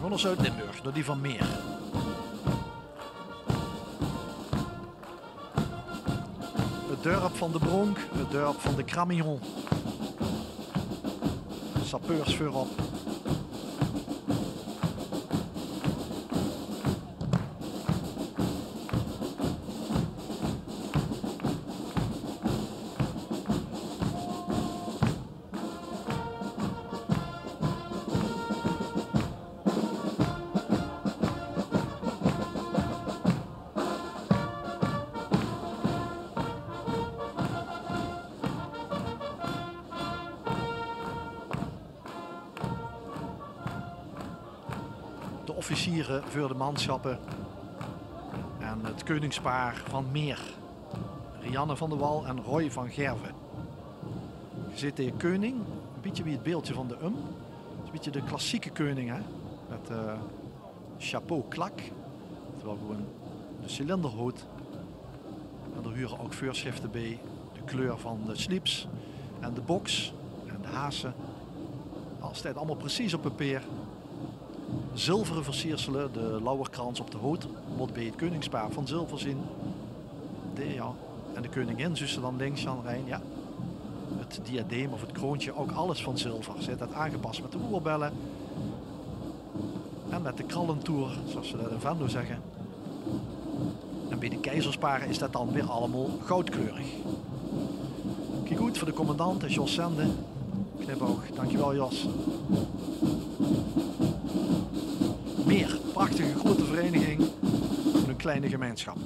Van naar Zuid-Limburg, door die van Meer. Het dorp van de Bronk, het dorp van de Cramillon. Sapeurs voorop. De officieren voor de manschappen en het koningspaar van Meer. Rianne van der Wal en Roy van Gerven. Je zit hier koning, een beetje wie het beeldje van de Het is een beetje de klassieke koning, hè? Met chapeau klak, terwijl gewoon de cilinderhoed. En er huren ook voorschriften bij de kleur van de slips en de box en de hazen. Alles staat allemaal precies op papier. Zilveren versierselen, de lauwerkrans op de hoed, wordt bij het koningspaar van zilver zien. Ja. En de koningin, zussen dan links aan Rijn, ja. Het diadeem of het kroontje, ook alles van zilver. Zit dat aangepast met de oorbellen. En met de krallentoer, zoals ze dat in Venlo zeggen. En bij de keizersparen is dat dan weer allemaal goudkleurig. Kijk goed voor de commandant en Jos Sende. Knipoog, dankjewel Jos. Meer, prachtige grote vereniging, een kleine gemeenschap.